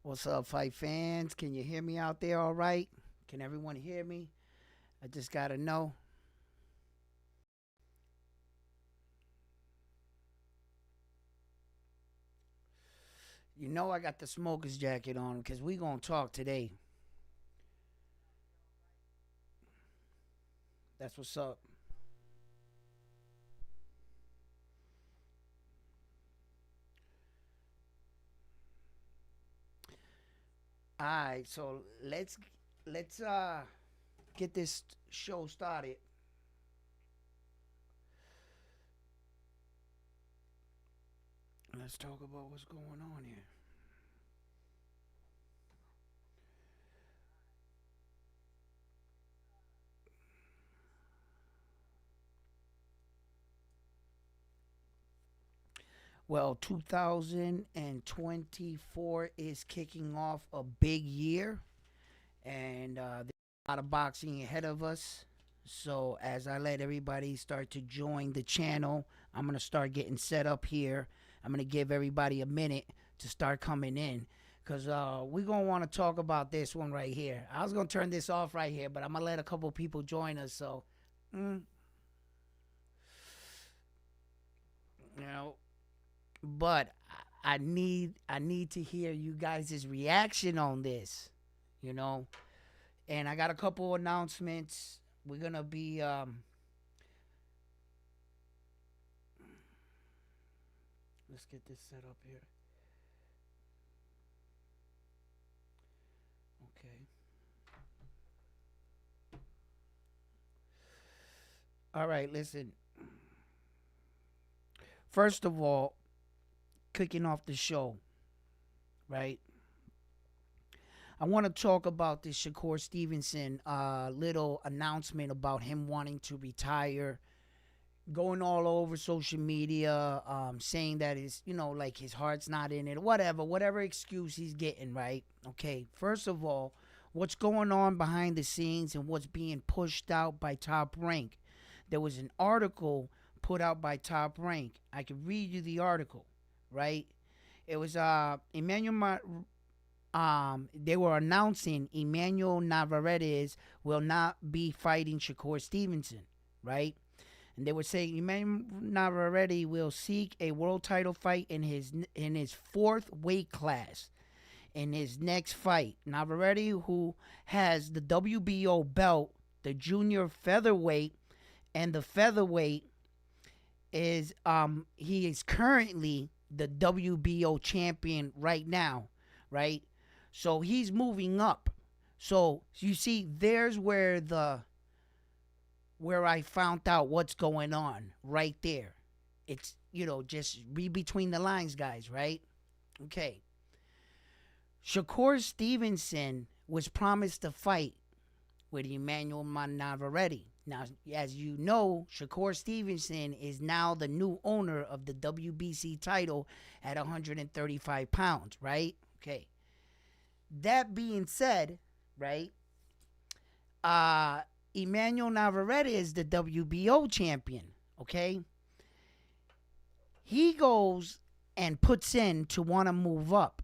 What's up, fight fans? Can you hear me out there all right? Can everyone hear me? I just got to know. You know I got the smoker's jacket on because we going to talk today. That's what's up. All right, so let's get this show started. Let's talk about what's going on here. Well, 2024 is kicking off a big year, and there's a lot of boxing ahead of us. So, as I let everybody start to join the channel, I'm going to start getting set up here. I'm going to give everybody a minute to start coming in because we're going to want to talk about this one right here. I was going to turn this off right here, but I'm going to let a couple people join us. So, mm, you know, but I need to hear you guys' reaction on this, you know. And I got a couple announcements. We're gonna be let's get this set up here. Okay. All right, listen. First of all, kicking off the show, right? I want to talk about this Shakur Stevenson little announcement about him wanting to retire, going all over social media, saying that his, like his heart's not in it, whatever excuse he's getting, right? Okay, first of all, what's going on behind the scenes and what's being pushed out by Top Rank? There was an article put out by Top Rank. I can read you the article, right? It was they were announcing Emmanuel Navarrete will not be fighting Shakur Stevenson, right? And they were saying Emmanuel Navarrete will seek a world title fight in his fourth weight class in his next fight. Navarrete, who has the WBO belt, the junior featherweight, and the featherweight, is he is currently the WBO champion right now, right? So he's moving up. So you see, there's where I found out what's going on right there. It's, just read between the lines, guys, right? Okay. Shakur Stevenson was promised a fight with Emmanuel Navarrete. Now, as you know, Shakur Stevenson is now the new owner of the WBC title at 135 pounds, right? Okay. That being said, right, Emmanuel Navarrete is the WBO champion, okay? He goes and puts in to want to move up.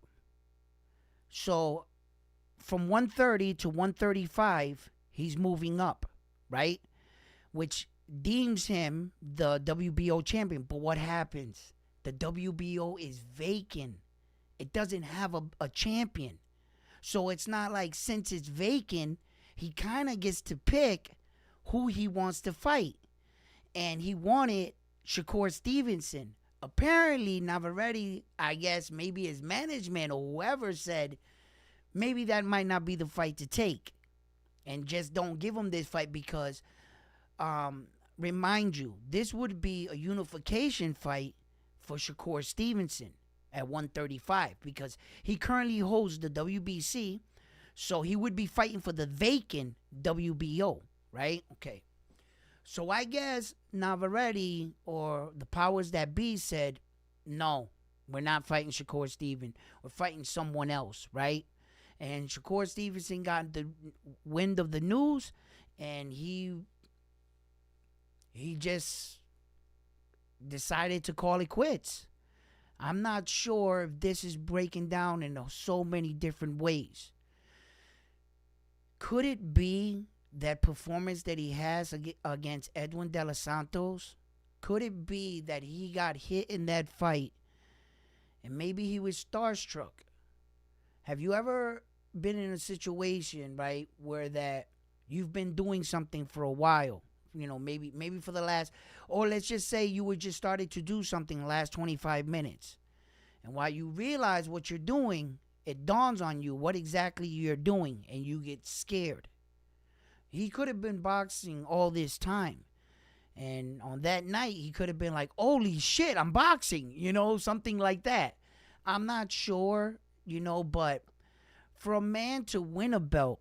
So from 130 to 135, he's moving up, right? Which deems him the WBO champion. But what happens? The WBO is vacant. It doesn't have a champion. So it's not like, since it's vacant, he kind of gets to pick who he wants to fight. And he wanted Shakur Stevenson. Apparently, Navarrete, I guess maybe his management or whoever said, maybe that might not be the fight to take. And just don't give him this fight because, remind you, this would be a unification fight for Shakur Stevenson at 135 because he currently holds the WBC, so he would be fighting for the vacant WBO, right? Okay. So I guess Navarrete or the powers that be said, no, we're not fighting Shakur Stevenson. We're fighting someone else, right? And Shakur Stevenson got the wind of the news, and he just decided to call it quits. I'm not sure if this is breaking down in so many different ways. Could it be that performance that he has against Edwin De Los Santos? Could it be that he got hit in that fight and maybe he was starstruck? Have you ever been in a situation, right, where that you've been doing something for a while? Maybe for the last, or let's just say you were just started to do something the last 25 minutes. And while you realize what you're doing, it dawns on you what exactly you're doing and you get scared. He could have been boxing all this time. And on that night, he could have been like, holy shit, I'm boxing, something like that. I'm not sure, but for a man to win a belt,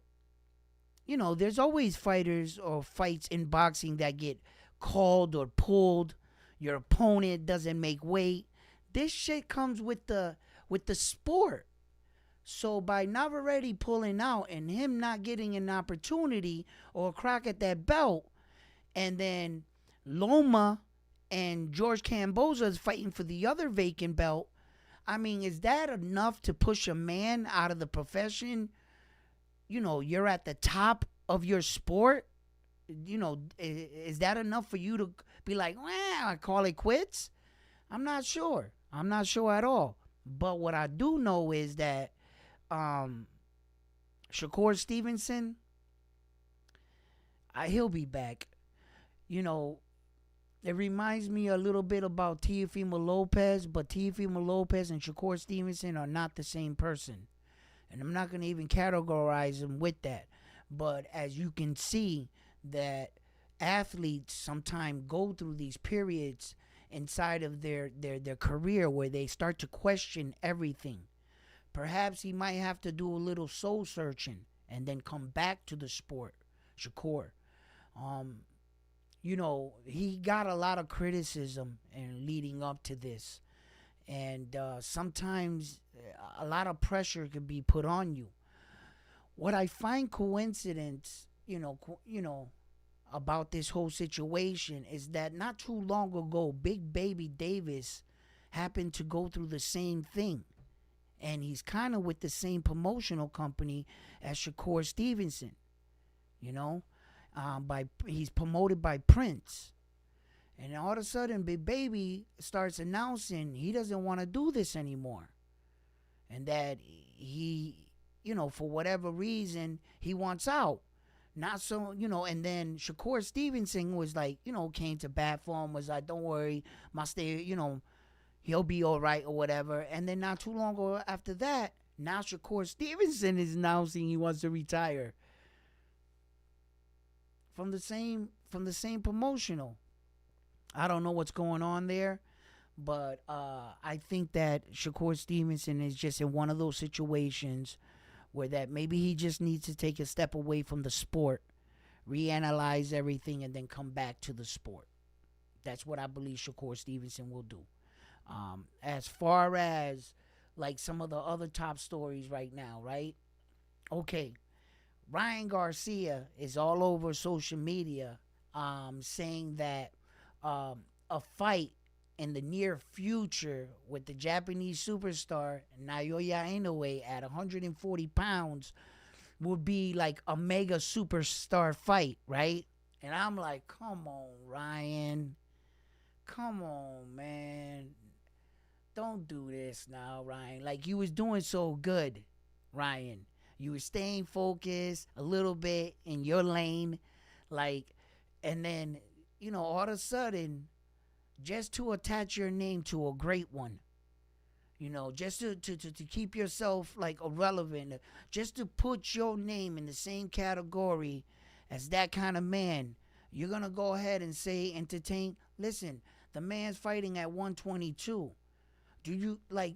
there's always fighters or fights in boxing that get called or pulled. Your opponent doesn't make weight. This shit comes with the sport. So by Navarrete pulling out and him not getting an opportunity or a crack at that belt, and then Loma and George Camboza is fighting for the other vacant belt, I mean, is that enough to push a man out of the profession? You're at the top of your sport. Is that enough for you to be like, well, I call it quits? I'm not sure. I'm not sure at all. But what I do know is that Shakur Stevenson, he'll be back. It reminds me a little bit about Teofimo Lopez, but Teofimo Lopez and Shakur Stevenson are not the same person. And I'm not going to even categorize them with that. But as you can see, that athletes sometimes go through these periods inside of their career where they start to question everything. Perhaps he might have to do a little soul searching and then come back to the sport. Shakur. He got a lot of criticism and leading up to this. And sometimes a lot of pressure can be put on you. What I find coincidence, about this whole situation is that not too long ago, Big Baby Davis happened to go through the same thing. And he's kind of with the same promotional company as Shakur Stevenson. He's promoted by Prince. And all of a sudden, Big Baby starts announcing he doesn't want to do this anymore. And that he, for whatever reason, he wants out. Not so, and then Shakur Stevenson was like, came to bat for him, was like, don't worry, my stay, he'll be all right or whatever. And then not too long ago after that, now Shakur Stevenson is announcing he wants to retire from the same promotional. I don't know what's going on there, but I think that Shakur Stevenson is just in one of those situations where that maybe he just needs to take a step away from the sport, reanalyze everything, and then come back to the sport. That's what I believe Shakur Stevenson will do. As far as like some of the other top stories right now, right? Okay, Ryan Garcia is all over social media saying that a fight in the near future with the Japanese superstar Naoya Inoue at 140 pounds would be like a mega superstar fight, right? And I'm like, come on, Ryan. Come on, man. Don't do this now, Ryan. Like, you was doing so good, Ryan. You were staying focused a little bit in your lane. Like, and then, all of a sudden, just to attach your name to a great one, just to keep yourself like irrelevant, just to put your name in the same category as that kind of man, you're going to go ahead and say, entertain. Listen, the man's fighting at 122. Do you like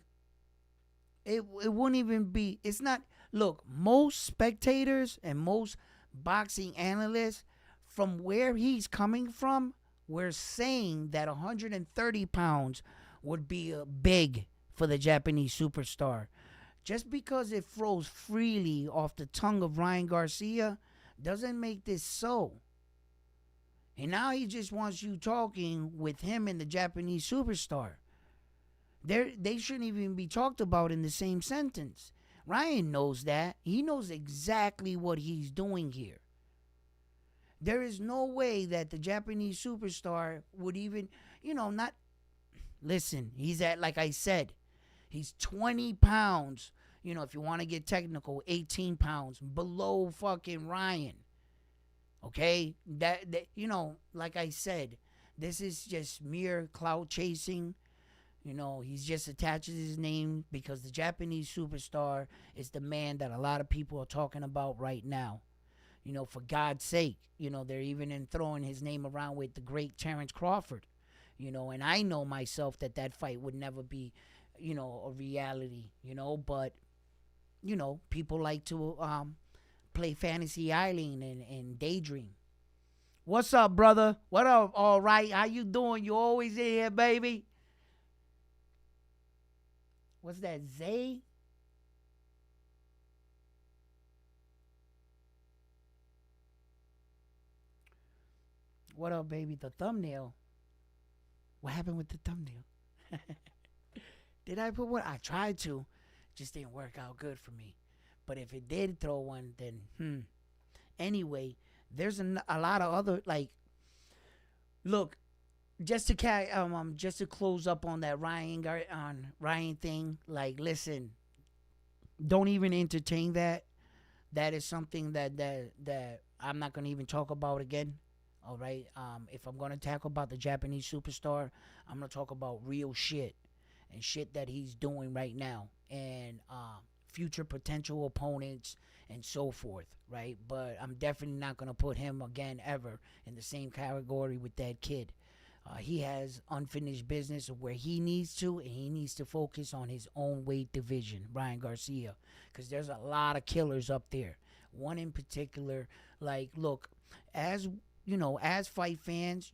it? It wouldn't even be. It's not. Look, most spectators and most boxing analysts, from where he's coming from, we're saying that 130 pounds would be big for the Japanese superstar. Just because it flows freely off the tongue of Ryan Garcia doesn't make this so. And now he just wants you talking with him and the Japanese superstar. They shouldn't even be talked about in the same sentence. Ryan knows that. He knows exactly what he's doing here. There is no way that the Japanese superstar would even, not listen. He's at, like I said, he's 20 pounds. If you want to get technical, 18 pounds below fucking Ryan. Okay? Like I said, this is just mere clout chasing. He's just attached his name because the Japanese superstar is the man that a lot of people are talking about right now. For God's sake, they're even throwing his name around with the great Terrence Crawford. And I know myself that fight would never be, a reality, but, people like to play Fantasy Island and daydream. What's up, brother? What up? All right. How you doing? You always in here, baby? What's that, Zay? What up, baby? The thumbnail. What happened with the thumbnail? Did I put one? I tried to. Just didn't work out good for me. But if it did throw one, then Anyway, there's a lot of other, like, look, just to close up on that Ryan thing. Like, listen, don't even entertain that. That is something that I'm not gonna even talk about again. All right. If I'm gonna talk about the Japanese superstar, I'm gonna talk about real shit and shit that he's doing right now, and future potential opponents and so forth. Right. But I'm definitely not gonna put him again ever in the same category with that kid. He has unfinished business of where he needs to, and he needs to focus on his own weight division, Ryan Garcia, because there's a lot of killers up there. One in particular, like, look, as as fight fans,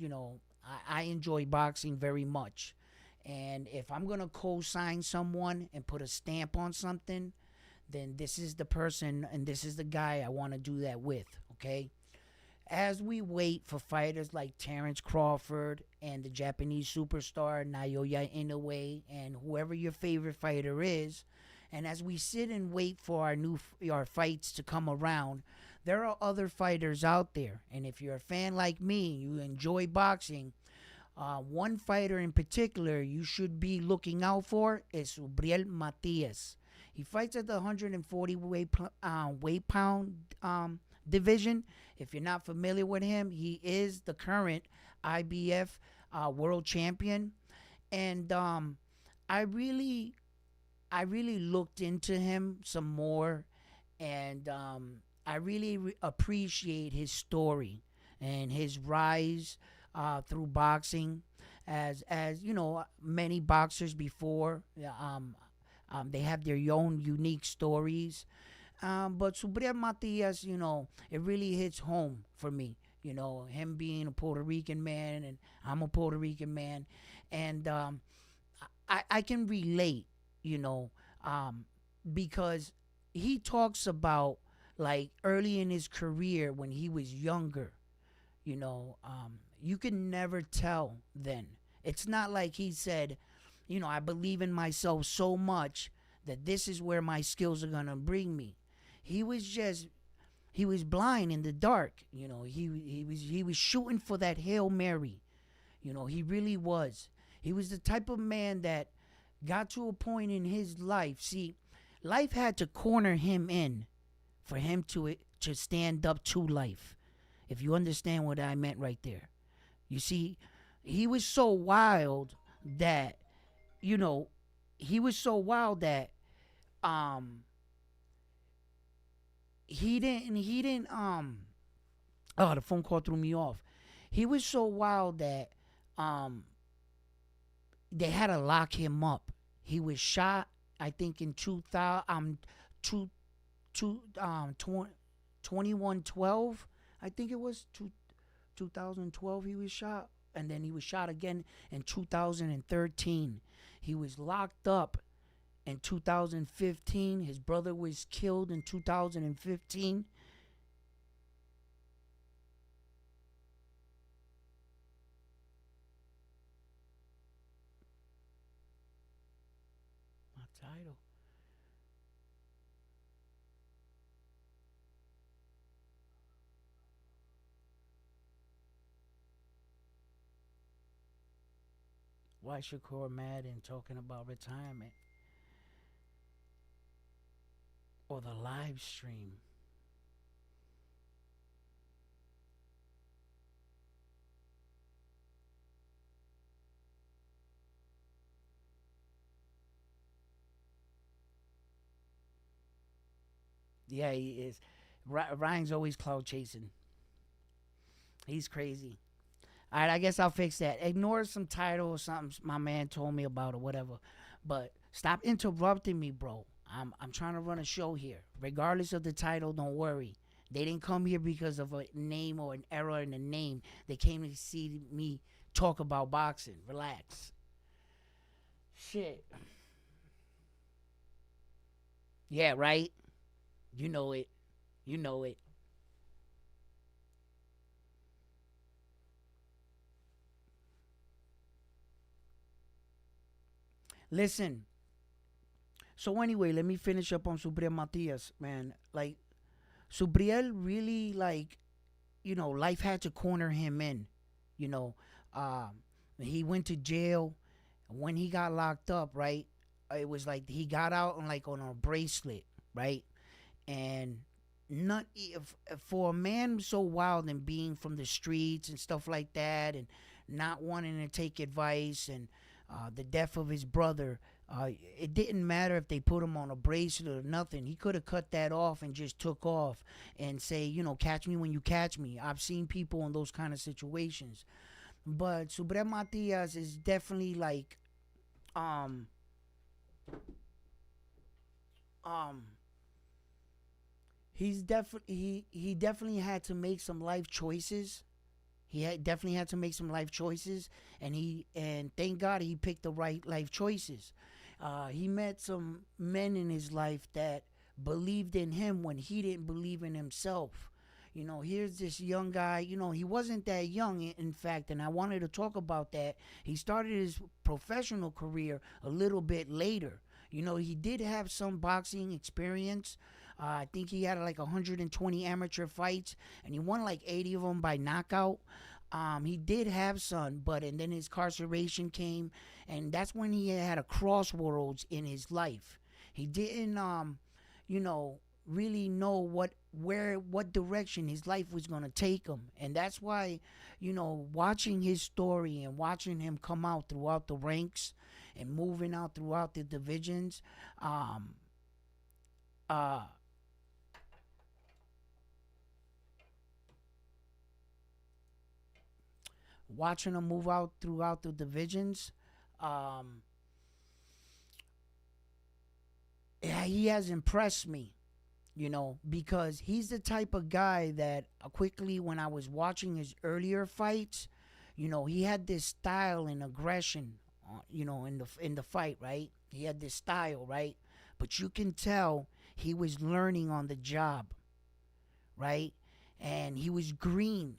I enjoy boxing very much. And if I'm going to co-sign someone and put a stamp on something, then this is the person and this is the guy I want to do that with, okay? As we wait for fighters like Terrence Crawford and the Japanese superstar Naoya Inoue and whoever your favorite fighter is, and as we sit and wait for our fights to come around, there are other fighters out there. And if you're a fan like me, you enjoy boxing, one fighter in particular you should be looking out for is Subriel Matias. He fights at the 140 weight pound division. If you're not familiar with him, he is the current IBF world champion. And I really looked into him some more, and I really appreciate his story and his rise through boxing. As many boxers before, they have their own unique stories. But Subriel Matias, it really hits home for me. Him being a Puerto Rican man, and I'm a Puerto Rican man, and I can relate, because he talks about, like, early in his career when he was younger. You can never tell then. It's not like he said, I believe in myself so much that this is where my skills are gonna bring me. He was blind in the dark. He was shooting for that Hail Mary. He really was. He was the type of man that got to a point in his life. See, life had to corner him in for him to stand up to life. If you understand what I meant right there. You see, he was so wild that, he was so wild that he didn't oh, the phone call threw me off. He was so wild that they had to lock him up. He was shot, I think, in 2112. I think it was 2012 he was shot, and then he was shot again in 2013. He was locked up in 2015. His brother was killed in 2015. title. Why Shakur mad and talking about retirement or the live stream? Yeah, he is. Ryan's always cloud chasing. He's crazy. All right, I guess I'll fix that. Ignore some title or something my man told me about or whatever. But stop interrupting me, bro. I'm trying to run a show here. Regardless of the title, don't worry. They didn't come here because of a name or an error in the name. They came to see me talk about boxing. Relax. Shit. Yeah, right? You know it. You know it. Listen. So anyway, let me finish up on Subriel Matias, man. Like Subriel really life had to corner him in. You know, he went to jail. When he got locked up, right? It was like he got out on a bracelet, right? And not if for a man so wild and being from the streets and stuff like that, and not wanting to take advice, and the death of his brother. It didn't matter if they put him on a bracelet or nothing. He could have cut that off and just took off and say, catch me when you catch me. I've seen people in those kind of situations. But Subriel Matias is definitely um um he definitely had to make some life choices. Definitely had to make some life choices, and thank God he picked the right life choices. He met some men in his life that believed in him when he didn't believe in himself. Here's this young guy. He wasn't that young, in fact, and I wanted to talk about that. He started his professional career a little bit later. He did have some boxing experience. I think he had like 120 amateur fights, and he won like 80 of them by knockout. He did have some, and then his incarceration came, and that's when he had a crossroads in his life. He didn't, you know, really know what direction his life was going to take him, and that's why, watching his story and watching him come out throughout the ranks and moving out throughout the divisions, um, uh, watching him move out throughout the divisions, um, yeah, he has impressed me, because he's the type of guy that quickly, when I was watching his earlier fights, he had this style and aggression, in the fight, right? He had this style, right? But you can tell he was learning on the job, right? And he was green,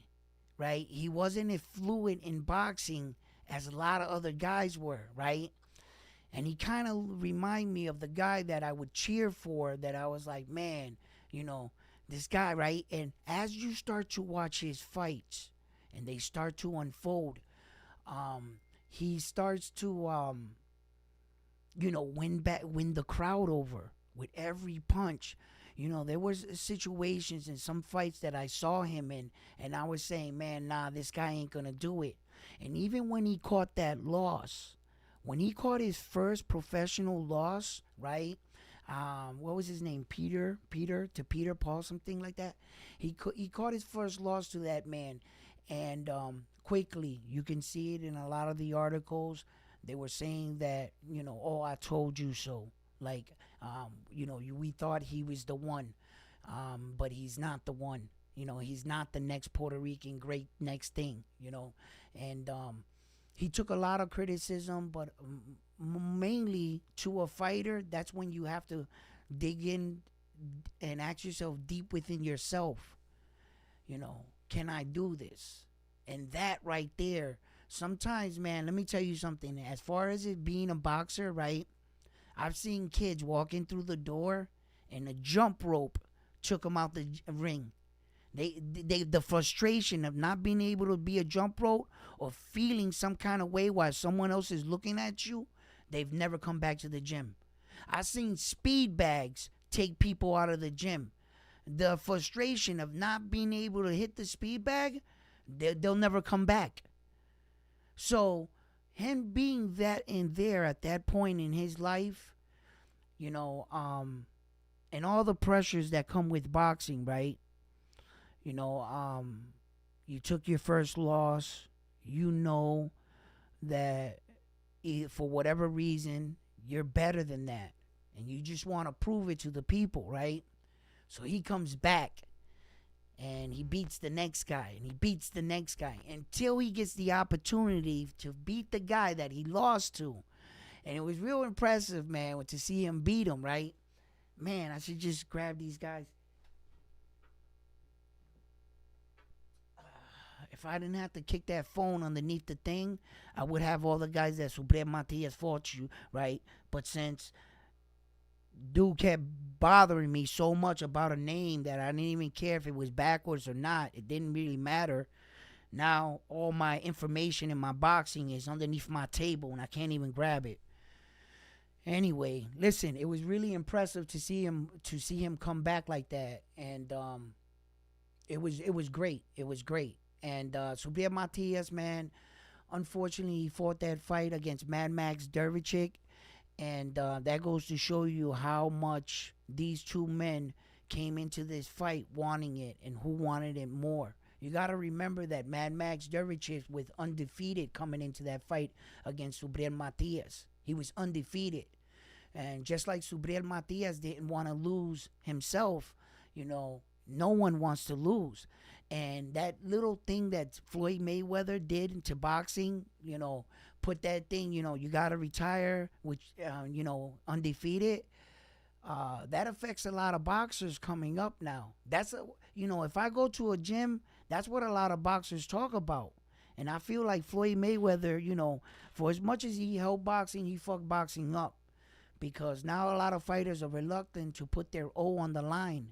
right? He wasn't as fluent in boxing as a lot of other guys were, right? And he kind of remind me of the guy that I would cheer for, that I was like, man, you know, this guy, right? And as you start to watch his fights and they start to unfold, he starts to, win the crowd over with every punch. There was situations in some fights that I saw him in, and I was saying, man, nah, this guy ain't gonna do it. And even when he caught that loss, when he caught his first professional loss, right? What was his name? Peter Paul, something like that. He caught his first loss to that man, and quickly you can see it in a lot of the articles. They were saying that, oh, I told you so. Like, we thought he was the one, but he's not the one. He's not the next Puerto Rican great next thing. And he took a lot of criticism, but mainly to a fighter, that's when you have to dig in and ask yourself deep within yourself, can I do this? And that right there, sometimes, man, let me tell you something. As far as it being a boxer, right? I've seen kids walking through the door and a jump rope took them out the ring. The frustration of not being able to be a jump rope or feeling some kind of way while someone else is looking at you, they've never come back to the gym. I've seen speed bags take people out of the gym. The frustration of not being able to hit the speed bag, they'll never come back. So him being that in there at that point in his life, you know, and all the pressures that come with boxing, right? You know, you took your first loss. You know that for whatever reason, you're better than that. And you just want to prove it to the people, right? So he comes back and he beats the next guy and he beats the next guy until he gets the opportunity to beat the guy that he lost to. And it was real impressive, man, to see him beat him, right? Man, I should just grab these guys. If I didn't have to kick that phone underneath the thing, I would have all the guys that Subriel Matias fought you, right? But since dude kept bothering me so much about a name that I didn't even care if it was backwards or not, it didn't really matter. Now all my information in my boxing is underneath my table and I can't even grab it. Anyway, listen, it was really impressive to see him come back like that, and it was great. It was great. And Subriel Matias, man, unfortunately, he fought that fight against Mad Max Dervichik. And that goes to show you how much these two men came into this fight wanting it and who wanted it more. You got to remember that Mad Max Dervichik was undefeated coming into that fight against Subriel Matias. He was undefeated. And just like Subriel Matias didn't want to lose himself, you know, no one wants to lose. And that little thing that Floyd Mayweather did into boxing, you know, put that thing, you know, you got to retire, which, you know, undefeated. That affects a lot of boxers coming up now. You know, if I go to a gym, that's what a lot of boxers talk about. And I feel like Floyd Mayweather, you know, for as much as he helped boxing, he fucked boxing up. Because now a lot of fighters are reluctant to put their O on the line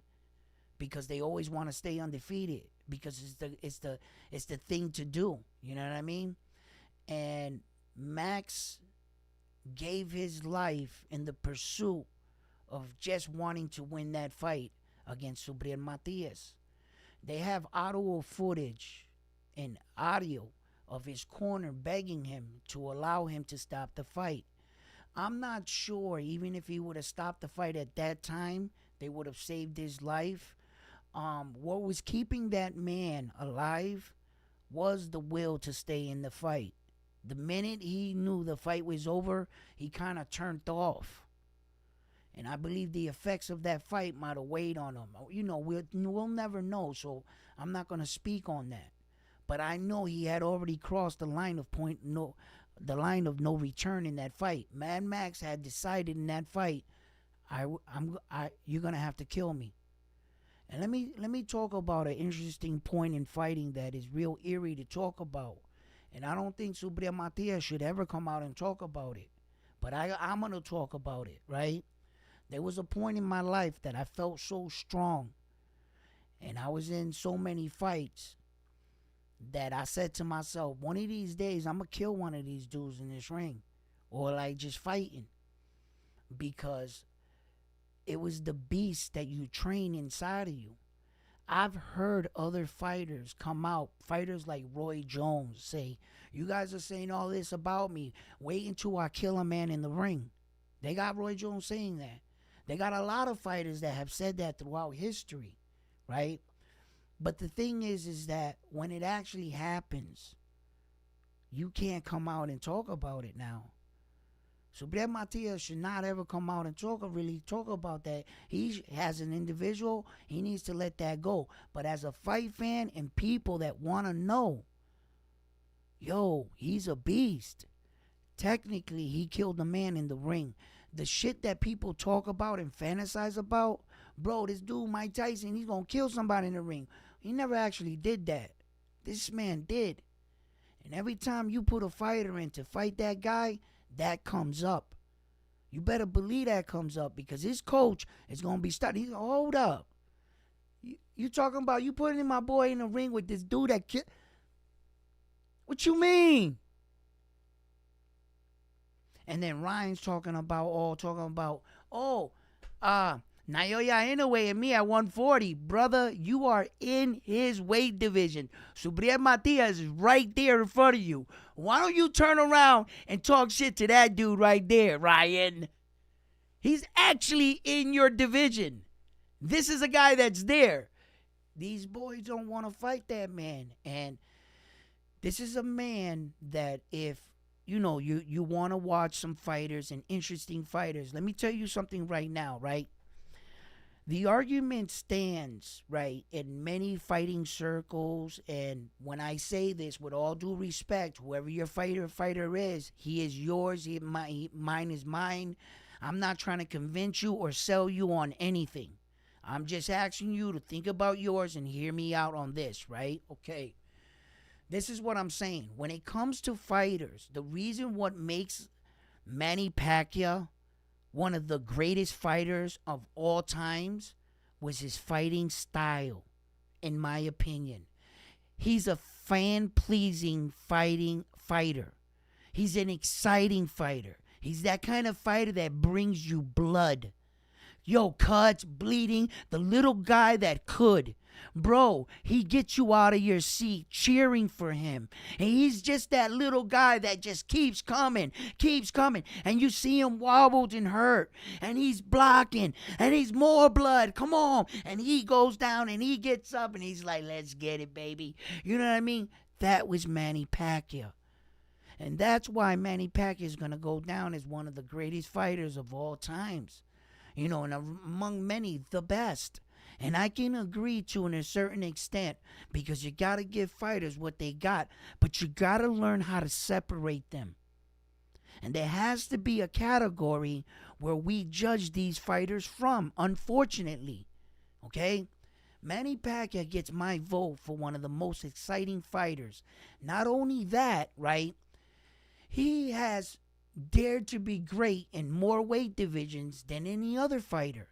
because they always want to stay undefeated because it's the thing to do. You know what I mean? And Max gave his life in the pursuit of just wanting to win that fight against Subriel Matias. They have audio footage and audio of his corner begging him to allow him to stop the fight. I'm not sure, even if he would have stopped the fight at that time, they would have saved his life. What was keeping that man alive was the will to stay in the fight. The minute he knew the fight was over, he kind of turned off. And I believe the effects of that fight might have weighed on him. You know, we'll never know, so I'm not going to speak on that. But I know he had already crossed the line of no return in that fight. Mad Max had decided in that fight, you're going to have to kill me. And let me talk about an interesting point in fighting that is real eerie to talk about. And I don't think Subriel Matias should ever come out and talk about it. But I'm going to talk about it, right? There was a point in my life that I felt so strong. And I was in so many fights that I said to myself, one of these days, I'm going to kill one of these dudes in this ring. Or like just fighting. Because it was the beast that you train inside of you. I've heard other fighters come out, fighters like Roy Jones, say, you guys are saying all this about me. Wait until I kill a man in the ring. They got Roy Jones saying that. They got a lot of fighters that have said that throughout history, right? But the thing is that when it actually happens, you can't come out and talk about it now. Subriel Matias should not ever come out and talk about that. He, as an individual, he needs to let that go. But as a fight fan and people that want to know, yo, he's a beast. Technically, he killed a man in the ring. The shit that people talk about and fantasize about, bro, this dude Mike Tyson, he's going to kill somebody in the ring. He never actually did that. This man did. And every time you put a fighter in to fight that guy, that comes up. You better believe that comes up because his coach is going to be studying. He's hold up. You talking about you putting my boy in the ring with this dude that what you mean? And then Ryan's talking about, Naoya Inoue and me at 140. Brother, you are in his weight division. Subriel Matias is right there in front of you. Why don't you turn around and talk shit to that dude right there, Ryan? He's actually in your division. This is a guy that's there. These boys don't want to fight that man. And this is a man that if, you want to watch some fighters and interesting fighters, let me tell you something right now, right? The argument stands, right, in many fighting circles, and when I say this, with all due respect, whoever your fighter is, he is yours, mine is mine. I'm not trying to convince you or sell you on anything. I'm just asking you to think about yours and hear me out on this, right? Okay. This is what I'm saying. When it comes to fighters, the reason what makes Manny Pacquiao one of the greatest fighters of all times was his fighting style, in my opinion. He's a fan-pleasing fighter. He's an exciting fighter. He's that kind of fighter that brings you blood. Yo, cuts, bleeding, the little guy that could. Bro, he gets you out of your seat cheering for him. And he's just that little guy that just keeps coming. And you see him wobbled and hurt. And he's blocking. And he's more blood. Come on. And he goes down and he gets up and he's like, let's get it, baby. You know what I mean? That was Manny Pacquiao. And that's why Manny Pacquiao is going to go down as one of the greatest fighters of all times. And among many, the best. And I can agree to a certain extent because you got to give fighters what they got, but you got to learn how to separate them. And there has to be a category where we judge these fighters from, unfortunately. Okay? Manny Pacquiao gets my vote for one of the most exciting fighters. Not only that, right? He has dared to be great in more weight divisions than any other fighter.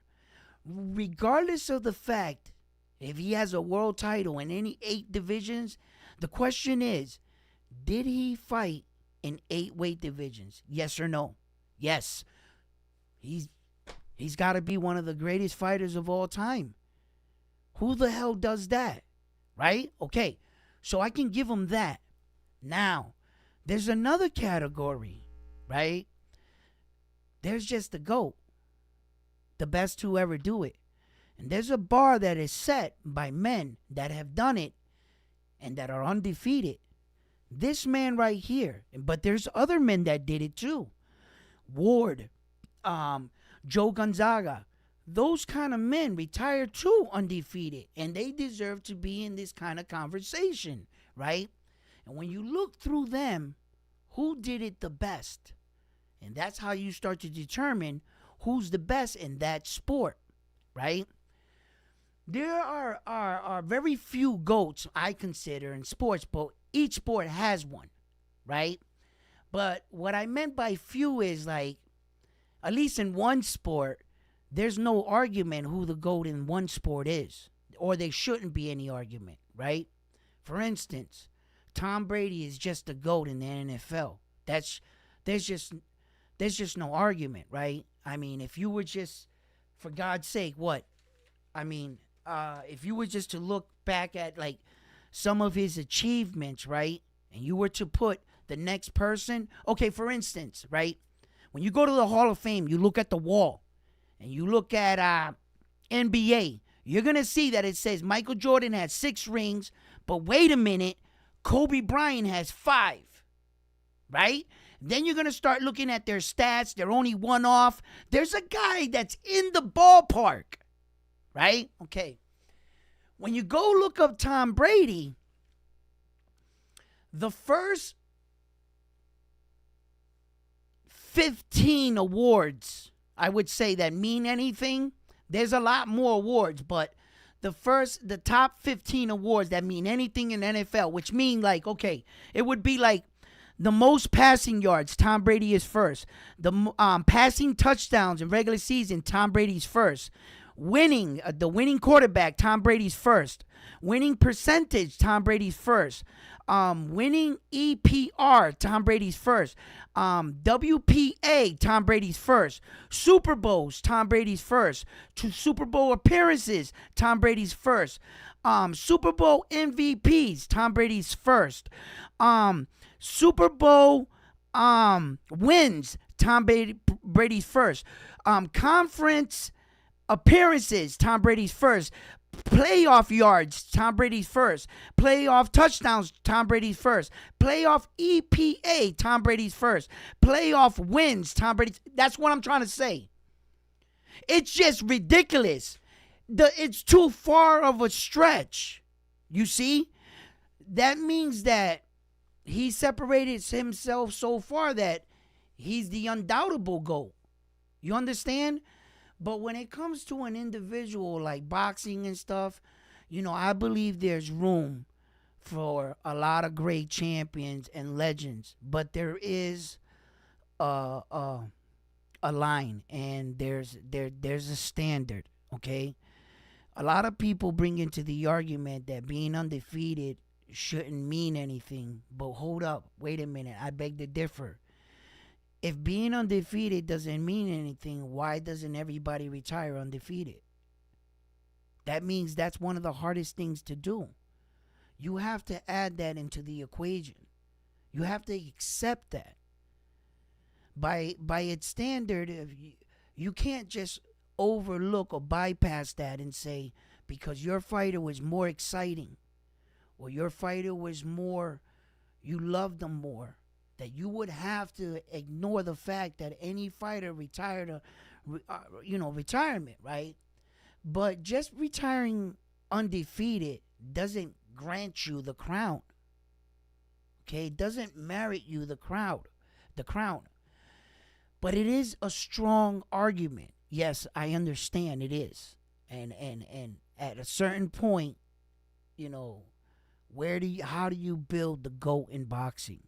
Regardless of the fact if he has a world title in any 8 divisions, the question is, did he fight in 8 weight divisions? Yes or no? Yes. He's got to be one of the greatest fighters of all time. Who the hell does that? Right? Okay. So I can give him that. Now, there's another category, right? There's just the GOAT. The best to ever do it. And there's a bar that is set by men that have done it and that are undefeated. This man right here, but there's other men that did it too. Ward, Joe Gonzaga, those kind of men retired too undefeated, and they deserve to be in this kind of conversation, right? And when you look through them, who did it the best? And that's how you start to determine who's the best in that sport, right? There are very few GOATs I consider in sports, but each sport has one, right? But what I meant by few is like, at least in one sport, there's no argument who the GOAT in one sport is, or there shouldn't be any argument, right? For instance, Tom Brady is just the GOAT in the NFL. There's just no argument, right? I mean, if you were just, for God's sake, what? I mean, if you were just to look back at like some of his achievements, right? And you were to put the next person, okay, for instance, right? When you go to the Hall of Fame, you look at the wall and you look at NBA, you're going to see that it says Michael Jordan has 6 rings, but wait a minute, Kobe Bryant has 5, right? Then you're going to start looking at their stats. They're only 1 off. There's a guy that's in the ballpark, right? Okay. When you go look up Tom Brady, the first 15 awards, I would say, that mean anything, there's a lot more awards, but the top 15 awards that mean anything in NFL, which mean like, okay, it would be like The most passing yards, Tom Brady is first. The passing touchdowns in regular season, Tom Brady's first. The winning quarterback, Tom Brady's first. Winning percentage, Tom Brady's first. Winning EPR, Tom Brady's first. WPA, Tom Brady's first. Super Bowls, Tom Brady's first. To Super Bowl appearances, Tom Brady's first. Super Bowl MVPs, Tom Brady's first. Super Bowl wins, Tom Brady's first. Conference appearances, Tom Brady's first. Playoff yards, Tom Brady's first. Playoff touchdowns, Tom Brady's first. Playoff EPA, Tom Brady's first. Playoff wins, Tom Brady's. That's what I'm trying to say. It's just ridiculous. It's too far of a stretch. You see? That means that he separated himself so far that he's the undoubtable GOAT. You understand? But when it comes to an individual like boxing and stuff, I believe there's room for a lot of great champions and legends. But there is a line, and there's a standard, okay? A lot of people bring into the argument that being undefeated shouldn't mean anything. But hold up, wait a minute, I beg to differ. If being undefeated doesn't mean anything, why doesn't everybody retire undefeated? That means that's one of the hardest things to do. You have to add that into the equation. You have to accept that. By its standard, you can't just overlook or bypass that and say, because your fighter was more exciting, or your fighter was more, you loved them more, that you would have to ignore the fact that any fighter retired, retirement, right? But just retiring undefeated doesn't grant you the crown. Okay, it doesn't merit you the crown. But it is a strong argument. Yes, I understand it is. And at a certain point, how do you build the GOAT in boxing?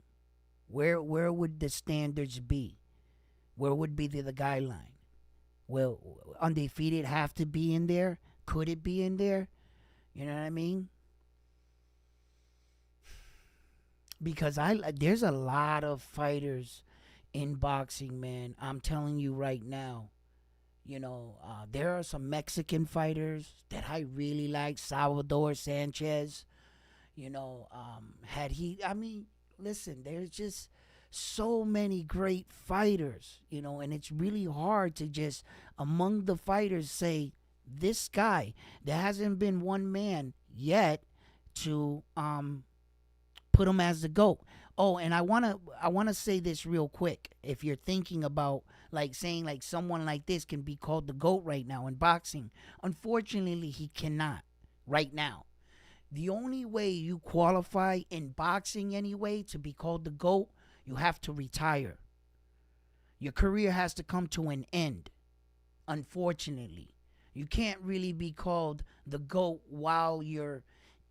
Where would the standards be? Where would be the guideline? Will undefeated have to be in there? Could it be in there? You know what I mean? Because there's a lot of fighters in boxing, man. I'm telling you right now. There are some Mexican fighters that I really like. Salvador Sanchez. Listen, there's just so many great fighters, and it's really hard to just, among the fighters, say, this guy, there hasn't been one man yet to put him as the GOAT. Oh, and I wanna say this real quick. If you're thinking about saying someone like this can be called the GOAT right now in boxing, unfortunately he cannot right now. The only way you qualify in boxing anyway to be called the GOAT, you have to retire. Your career has to come to an end. Unfortunately, you can't really be called the GOAT while you're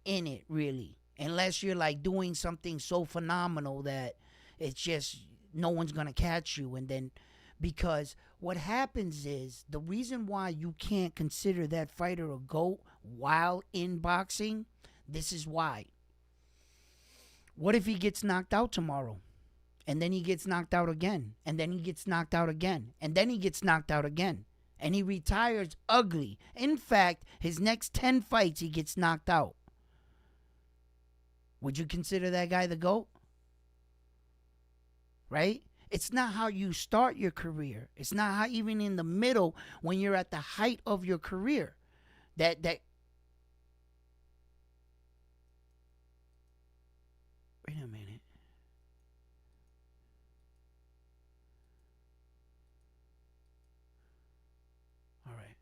in it, really. Unless you're doing something so phenomenal that it's just no one's going to catch you. And then, because what happens is, the reason why you can't consider that fighter a GOAT while in boxing, this is why. What if he gets knocked out tomorrow? And then he gets knocked out again. And then he gets knocked out again. And then he gets knocked out again. And he retires ugly. In fact, his next 10 fights, he gets knocked out. Would you consider that guy the GOAT? Right? It's not how you start your career. It's not how, even in the middle, when you're at the height of your career, that wait a minute. All right.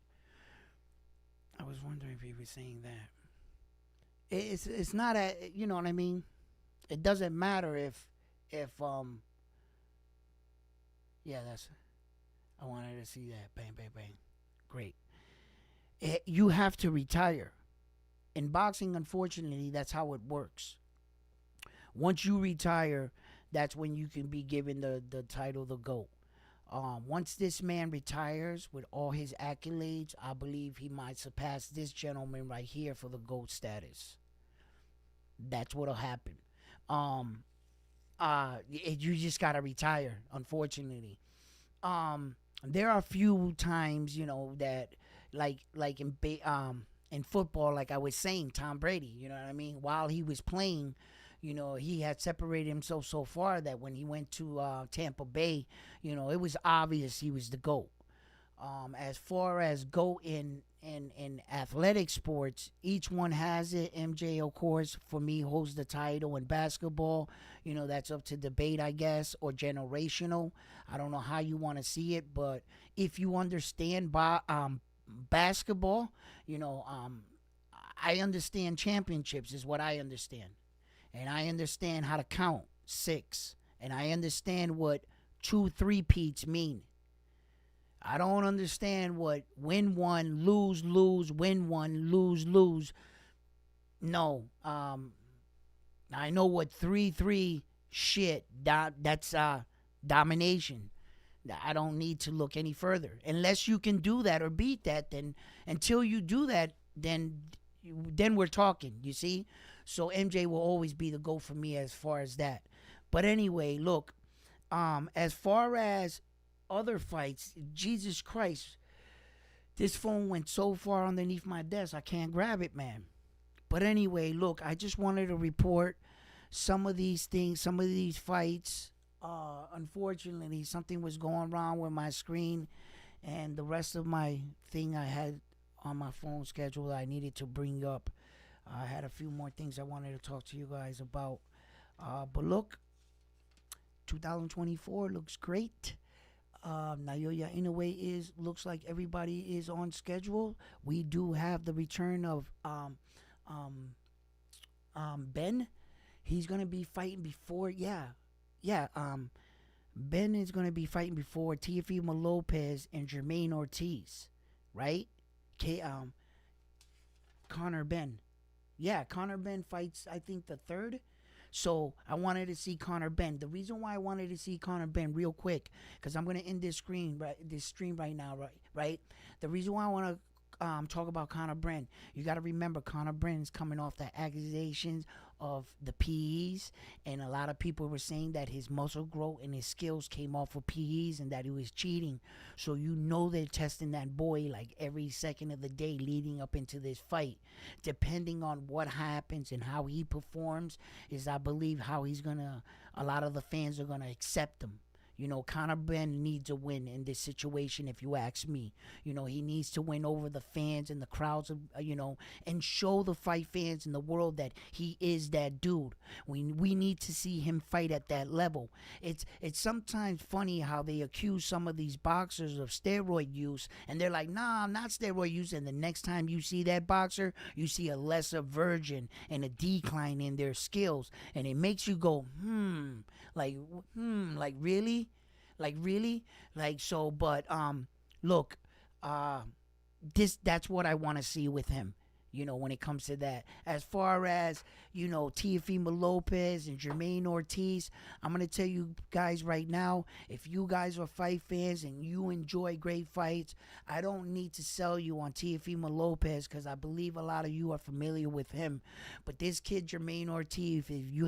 I was wondering if he was saying that. It's not you know what I mean? It doesn't matter if yeah, I wanted to see that. Bang, bang, bang. Great. You have to retire. In boxing, unfortunately, that's how it works. Once you retire, that's when you can be given the title the GOAT. Once this man retires with all his accolades, I believe he might surpass this gentleman right here for the GOAT status. That's what'll happen. Um, you just gotta retire, unfortunately. There are a few times, that like in football, like I was saying, Tom Brady, you know what I mean? While he was playing, he had separated himself so far that when he went to Tampa Bay, it was obvious he was the GOAT. As far as GOAT in athletic sports, each one has it. MJ, of course, for me, holds the title in basketball. That's up to debate, I guess, or generational. I don't know how you want to see it, but if you understand basketball, I understand championships, is what I understand. And I understand how to count six. And I understand what 2 3-peats mean. I don't understand what win one, lose, lose, win one, lose, lose. No. I know what 3-3 shit. That's domination. I don't need to look any further. Unless you can do that or beat that, then until you do that, then we're talking, you see? So MJ will always be the GOAT for me as far as that. But anyway, look, as far as other fights, Jesus Christ, this phone went so far underneath my desk, I can't grab it, man. But anyway, look, I just wanted to report some of these things, some of these fights. Unfortunately, something was going wrong with my screen, and the rest of my thing I had on my phone schedule I needed to bring up. I had a few more things I wanted to talk to you guys about. But look, 2024 looks great. Naoya Inoue looks like everybody is on schedule. We do have the return of Ben. He's gonna be fighting before, Ben is gonna be fighting before Teofimo Lopez and Jermaine Ortiz, right? Okay, Connor Ben. Yeah, Connor Ben fights, I think, the third. So I wanted to see Connor Ben. The reason why I wanted to see Connor Ben real quick, because I'm gonna end this stream right now, right? The reason why I want to talk about Conor Benn, you got to remember Conor Benn is coming off the accusations of the PEs, and a lot of people were saying that his muscle growth and his skills came off of PEs and that he was cheating. So they're testing that boy like every second of the day leading up into this fight. Depending on what happens and how he performs is, I believe, how a lot of the fans are gonna accept him. Conor Benn needs a win in this situation, if you ask me. He needs to win over the fans and the crowds, and show the fight fans in the world that he is that dude. We need to see him fight at that level. It's sometimes funny how they accuse some of these boxers of steroid use, and they're like, nah, I'm not steroid use, and the next time you see that boxer, you see a lesser version and a decline in their skills, and it makes you go, like really? Like really? Like so, but look, that's what I want to see with him. When it comes to that. As far as, Teofimo Lopez and Jermaine Ortiz, I'm going to tell you guys right now, if you guys are fight fans and you enjoy great fights, I don't need to sell you on Teofimo Lopez because I believe a lot of you are familiar with him. But this kid, Jermaine Ortiz, if you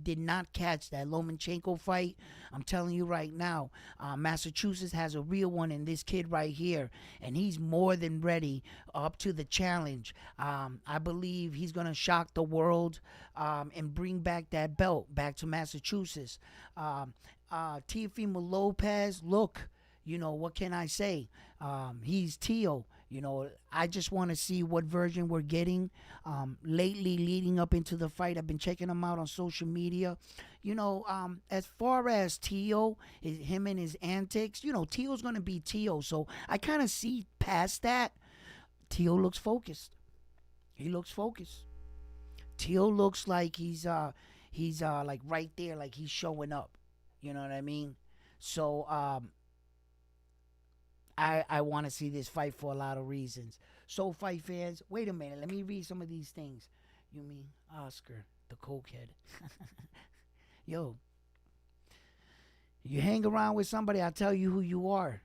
did not catch that Lomachenko fight, I'm telling you right now, Massachusetts has a real one in this kid right here, and he's more than ready up to the challenge. I believe he's going to shock the world and bring back that belt back to Massachusetts. Teofimo Lopez, look, what can I say? He's Teo. I just want to see what version we're getting. Lately, leading up into the fight, I've been checking him out on social media. As far as Teo, him and his antics, Teo's going to be Teo. So I kind of see past that. Teo looks focused. He looks focused. Teal looks like he's like right there, like he's showing up. You know what I mean? So I want to see this fight for a lot of reasons. So fight fans, wait a minute, let me read some of these things. You mean Oscar, the cokehead? Yo, You hang around with somebody, I'll tell you who you are.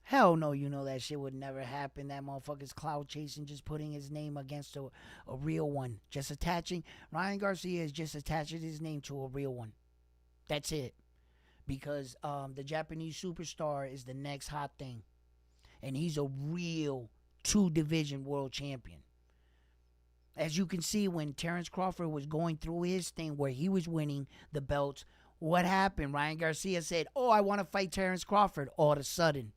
Hell no, you know that shit would never happen. That motherfucker's clout chasing, just putting his name against a real one. Just attaching. Ryan Garcia is just attaching his name to a real one. That's it. Because the Japanese superstar is the next hot thing. And he's a real two-division world champion. As you can see, when Terrence Crawford was going through his thing where he was winning the belts, what happened? Ryan Garcia said, oh, I want to fight Terrence Crawford all of a sudden.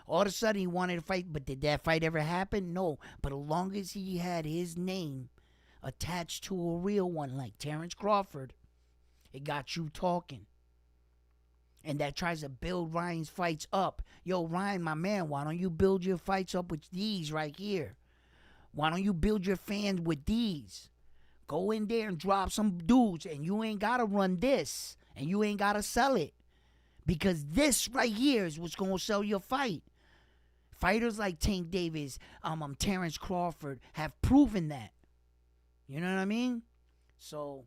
All of a sudden he wanted to fight, but did that fight ever happen? No. But as long as he had his name attached to a real one like Terrence Crawford, it got you talking. And that tries to build Ryan's fights up. Yo, Ryan, my man, why don't you build your fights up with these right here? Why don't you build your fans with these? Go in there and drop some dudes, and you ain't got to run this, and you ain't got to sell it. Because this right here is what's going to sell your fight. Fighters like Tank Davis, Terrence Crawford have proven that. You know what I mean? So,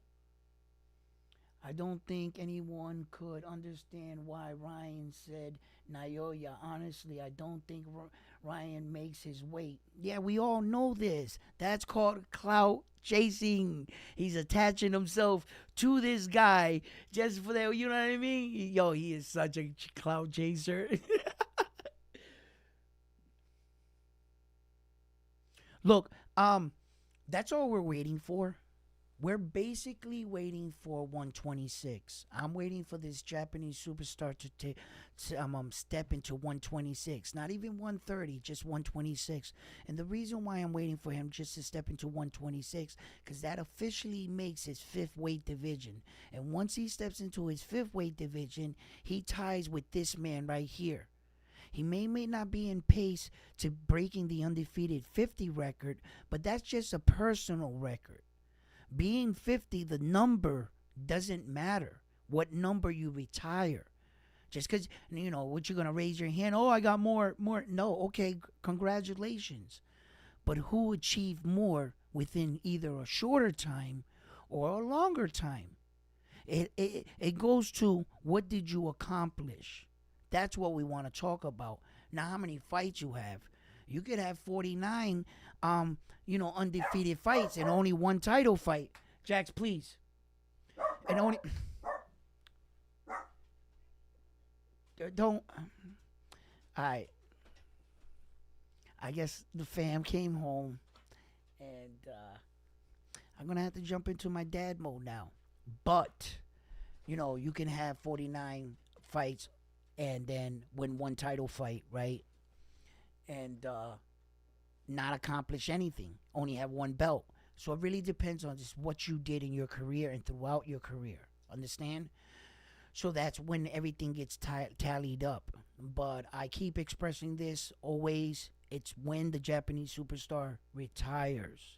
I don't think anyone could understand why Ryan said Naoya. Honestly, I don't think Ryan makes his weight. Yeah, we all know this. That's called clout chasing. He's attaching himself to this guy just for that. You know what I mean? Yo, he is such a clout chaser. Look, that's all we're waiting for. We're basically waiting for 126. I'm waiting for this Japanese superstar to step into 126. Not even 130, just 126. And the reason why I'm waiting for him just to step into 126, because that officially makes his fifth weight division. And once he steps into his fifth weight division, he ties with this man right here. He may not be in pace to breaking the undefeated 50 record, but that's just a personal record. Being 50, the number doesn't matter. What number you retire. Just because, what you're going to raise your hand, oh, I got more. No, okay, congratulations. But who achieved more within either a shorter time or a longer time? It goes to what did you accomplish? That's what we want to talk about. Now, how many fights you have. You could have 49 undefeated fights and only one title fight. Jax, please. And only don't. All right. I guess the fam came home, and I'm gonna have to jump into my dad mode now. But you can have 49 fights and then win one title fight, right? And not accomplish anything, only have one belt. So it really depends on just what you did in your career and throughout your career. Understand? So that's when everything gets tallied up. But I keep expressing this always. It's when the Japanese superstar retires.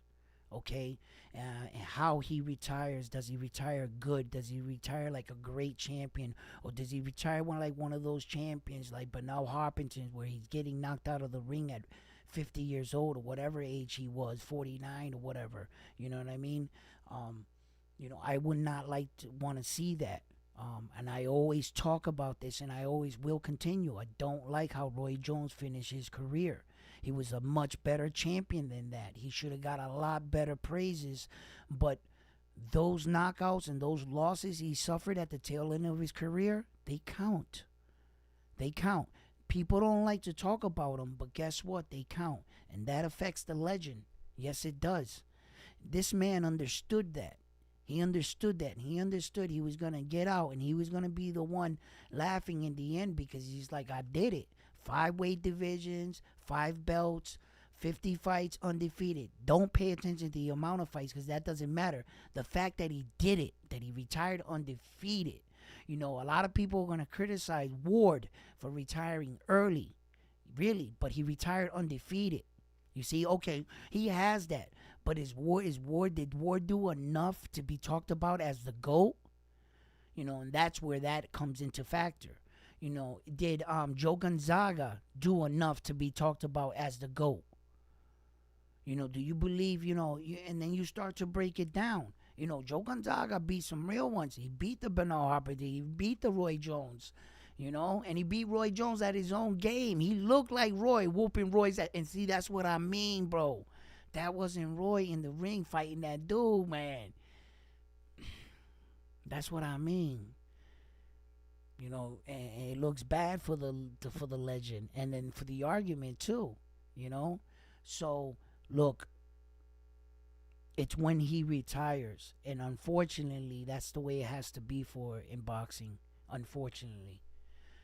Okay? And how he retires. Does he retire good? Does he retire like a great champion? Or does he retire like one of those champions like Bernal Harpington, where he's getting knocked out of the ring at 50 years old or whatever age he was, 49 or whatever. You know what I mean? I would not like to want to see that. And I always talk about this, and I always will continue. I don't like how Roy Jones finished his career. He was a much better champion than that. He should have got a lot better praises. But those knockouts and those losses he suffered at the tail end of his career, they count. They count. People don't like to talk about them, but guess what? They count. And that affects the legend. Yes, it does. This man understood that. He understood that. He understood he was going to get out, and he was going to be the one laughing in the end, because he's like, I did it. 5 weight divisions, 5 belts, 50 fights, undefeated. Don't pay attention to the amount of fights, because that doesn't matter. The fact that he did it, that he retired undefeated. A lot of people are going to criticize Ward for retiring early. Really, but he retired undefeated. You see, okay, he has that. But did Ward do enough to be talked about as the GOAT? And that's where that comes into factor. Did Joe Gonzaga do enough to be talked about as the GOAT? Do you believe, and then you start to break it down. Joe Gonzaga beat some real ones. He beat the Bernard Harper. He beat the Roy Jones, and he beat Roy Jones at his own game. He looked like Roy, whooping Roy's at, and see, that's what I mean, bro. That wasn't Roy in the ring fighting that dude, man. That's what I mean. And it looks bad for the legend, and then for the argument too. So look, it's when he retires, and unfortunately, that's the way it has to be for in boxing. Unfortunately,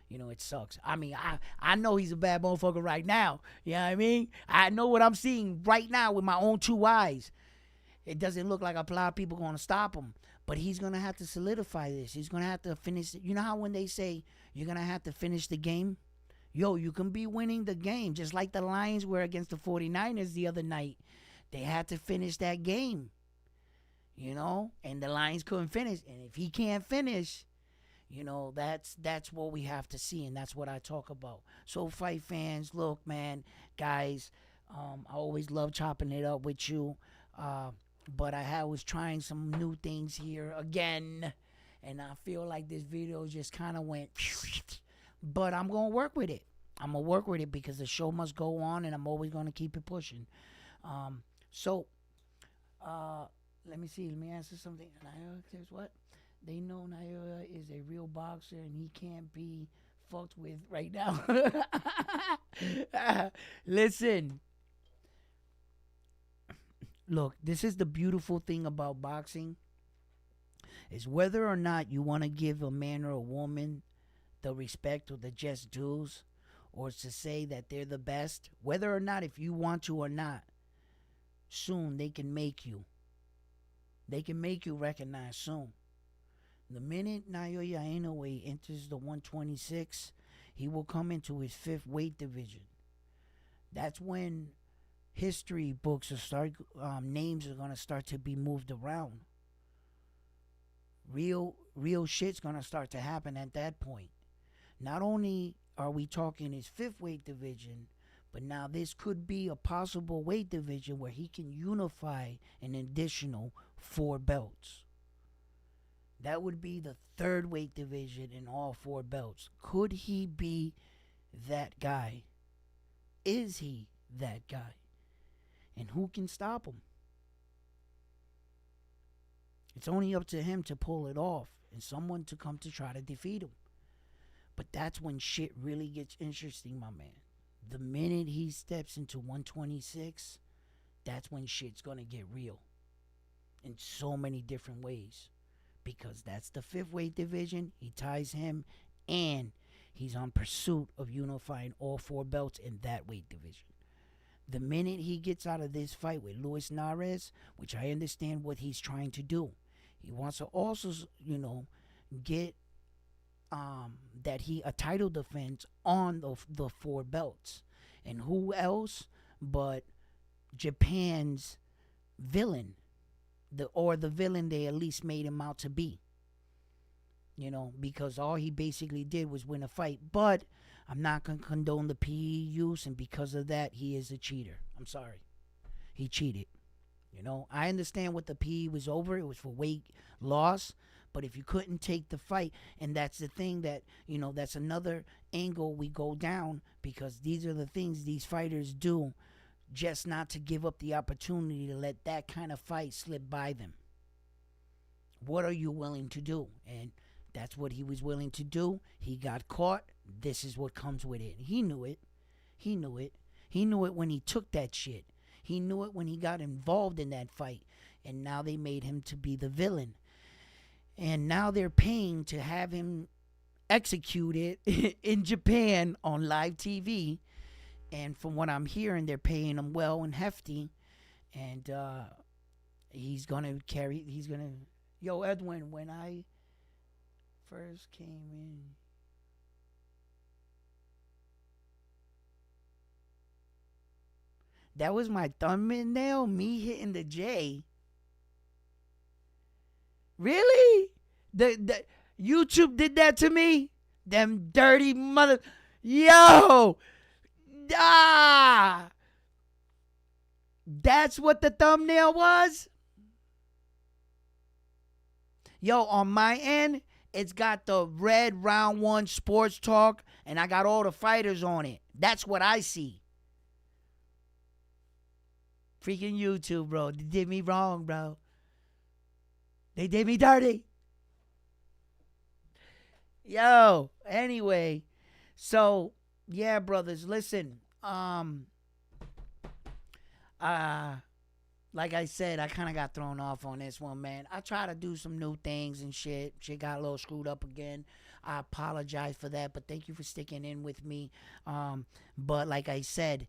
it sucks. I mean, I know he's a bad motherfucker right now. You know what I mean? I know what I'm seeing right now with my own two eyes. It doesn't look like a lot of people going to stop him. But he's going to have to solidify this. He's going to have to finish. You know how when they say you're going to have to finish the game? Yo, you can be winning the game. Just like the Lions were against the 49ers the other night. They had to finish that game. And the Lions couldn't finish. And if he can't finish, that's what we have to see. And that's what I talk about. So fight fans, look, man, guys, I always love chopping it up with you. But I was trying some new things here again, and I feel like this video just kind of went, but I'm going to work with it. I'm going to work with it because the show must go on, and I'm always going to keep it pushing. So, let me see. Let me answer something. Naoya says what? They know Naoya is a real boxer, and he can't be fucked with right now. Listen. Look, this is the beautiful thing about boxing, is whether or not you want to give a man or a woman the respect or the just dues, or to say that they're the best, whether or not, if you want to or not, soon they can make you. They can make you recognize soon. The minute Naoya Inoue enters the 126, he will come into his 5th weight division. That's when history books will start, names are going to start to be moved around. Real shit's going to start to happen at that point. Not only are we talking his 5th weight division, but now this could be a possible weight division where he can unify an additional 4 belts. That would be the 3rd weight division in all 4 belts. Could he be that guy? Is he that guy? And who can stop him? It's only up to him to pull it off and someone to come to try to defeat him. But that's when shit really gets interesting, my man. The minute he steps into 126, that's when shit's going to get real. In so many different ways. Because that's the 5th weight division. He ties him, and he's on pursuit of unifying all 4 belts in that weight division. The minute he gets out of this fight with Luis Nares, which I understand what he's trying to do, he wants to also, get a title defense on the 4 belts. And who else but Japan's villain, the villain they at least made him out to be. Because all he basically did was win a fight. But I'm not going to condone the PE use, and because of that, he is a cheater. I'm sorry. He cheated. I understand what the PE was over. It was for weight loss. But if you couldn't take the fight, and that's the thing that, that's another angle we go down, because these are the things these fighters do, just not to give up the opportunity to let that kind of fight slip by them. What are you willing to do? And that's what he was willing to do. He got caught. This is what comes with it. He knew it. He knew it. He knew it when he took that shit. He knew it when he got involved in that fight. And now they made him to be the villain. And now they're paying to have him executed in Japan on live TV. And from what I'm hearing, they're paying him well and hefty. And he's going to, yo, Edwin, when I first came in, that was my thumbnail, me hitting the J. Really? The YouTube did that to me? Them dirty mother... Yo! Ah! That's what the thumbnail was? Yo, on my end, it's got the red round one sports talk, and I got all the fighters on it. That's what I see. Freaking YouTube, bro. They did me wrong, bro. They did me dirty. Yo, anyway. So, yeah, brothers, listen. Like I said, I kind of got thrown off on this one, man. I try to do some new things and shit. Shit got a little screwed up again. I apologize for that, but thank you for sticking in with me. But like I said,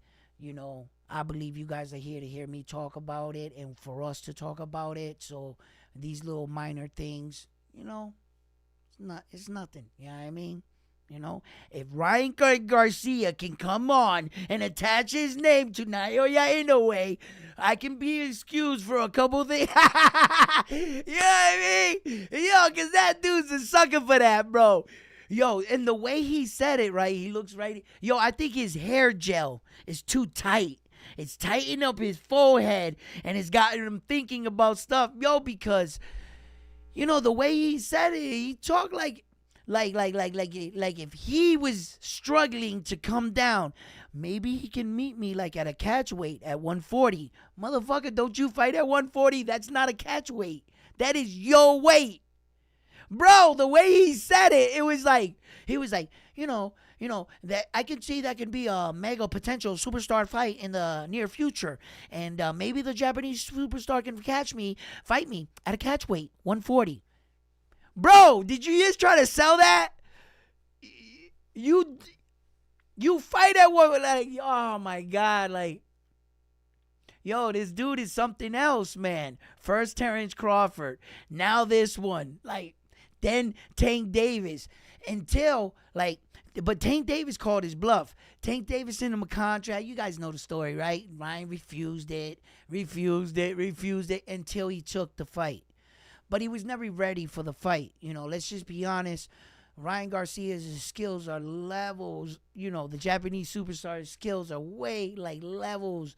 I believe you guys are here to hear me talk about it and for us to talk about it. So these little minor things, it's nothing. You know what I mean? If Ryan Garcia can come on and attach his name to Naoya Inoue, I can be excused for a couple things. You know what I mean? Yo, because that dude's a sucker for that, bro. Yo, and the way he said it, right? He looks right. Yo, I think his hair gel is too tight. It's tightened up his forehead, and it's gotten him thinking about stuff. Yo, because, the way he said it, he talked like if he was struggling to come down, maybe he can meet me like at a catch weight at 140. Motherfucker, don't you fight at 140? That's not a catch weight. That is your weight. Bro, the way he said it, he was like, that I can see that can be a mega potential superstar fight in the near future. And maybe the Japanese superstar can fight me at a catch weight, 140. Bro, did you just try to sell that? You fight at what? Like, oh my God, like, yo, this dude is something else, man. First Terrence Crawford, now this one, like, then Tank Davis, but Tank Davis called his bluff. Tank Davis sent him a contract. You guys know the story, right? Ryan refused it until he took the fight. But he was never ready for the fight. Let's just be honest. Ryan Garcia's skills are levels. The Japanese superstar's skills are way levels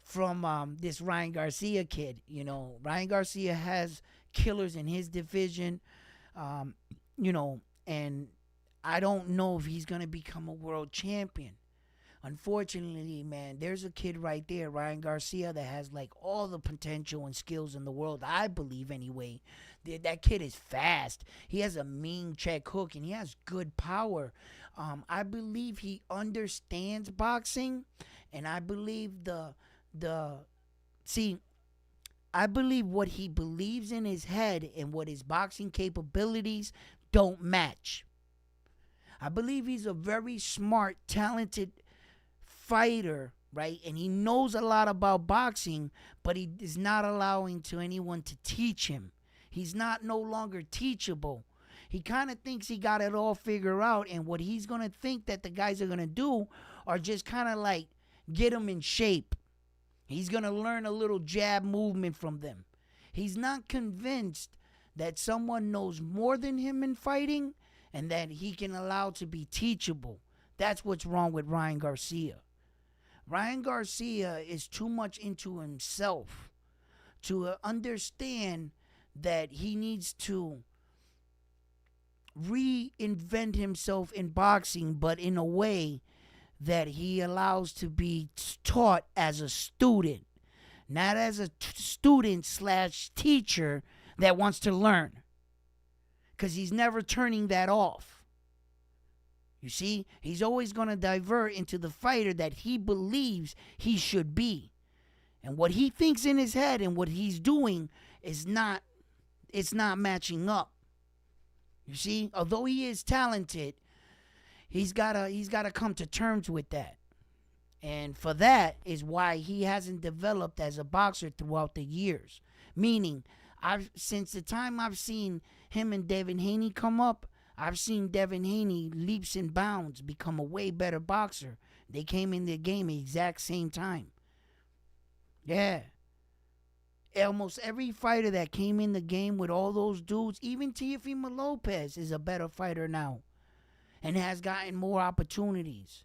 from this Ryan Garcia kid. Ryan Garcia has killers in his division. And I don't know if he's going to become a world champion. Unfortunately, man, there's a kid right there, Ryan Garcia, that has all the potential and skills in the world, I believe anyway. That kid is fast. He has a mean check hook, and he has good power. I believe he understands boxing, and I believe I believe what he believes in his head and what his boxing capabilities don't match. I believe he's a very smart, talented fighter, right? And he knows a lot about boxing, but he is not allowing to anyone to teach him. He's no longer teachable. He kind of thinks he got it all figured out, and what he's going to think that the guys are going to do are just kind of get him in shape. He's going to learn a little jab movement from them. He's not convinced that someone knows more than him in fighting and that he can allow to be teachable. That's what's wrong with Ryan Garcia. Ryan Garcia is too much into himself to understand that he needs to reinvent himself in boxing, but in a way that he allows to be taught as a student, not as a student / teacher that wants to learn, because he's never turning that off. You see, he's always going to divert into the fighter that he believes he should be. And what he thinks in his head and what he's doing it's not matching up. You see, although he is talented, he's gotta come to terms with that. And for that is why he hasn't developed as a boxer throughout the years. Meaning, since the time I've seen him and Devin Haney come up, I've seen Devin Haney leaps and bounds become a way better boxer. They came in the game at the exact same time. Yeah. Almost every fighter that came in the game with all those dudes, even Teofimo Lopez is a better fighter now and has gotten more opportunities.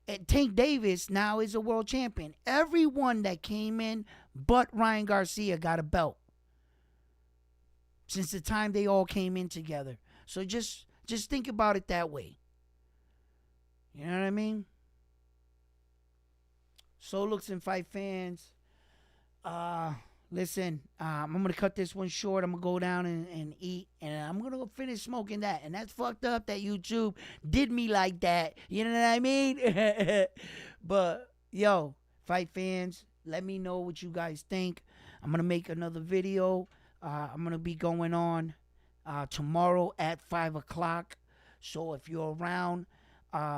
And Tank Davis now is a world champion. Everyone that came in but Ryan Garcia got a belt since the time they all came in together. So just think about it that way. You know what I mean? So Looks and Fight fans. Listen, I'm gonna cut this one short. I'm gonna go down and eat, and I'm gonna go finish smoking that. And that's fucked up that YouTube did me like that. You know what I mean? But yo, fight fans, let me know what you guys think. I'm gonna make another video. I'm gonna be going on tomorrow at 5 o'clock. So if you're around,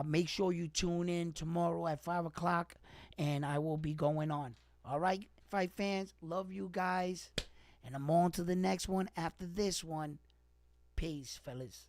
make sure you tune in tomorrow at 5 o'clock, and I will be going on. All right, fight fans, love you guys, and I'm on to the next one after this one. Peace, fellas.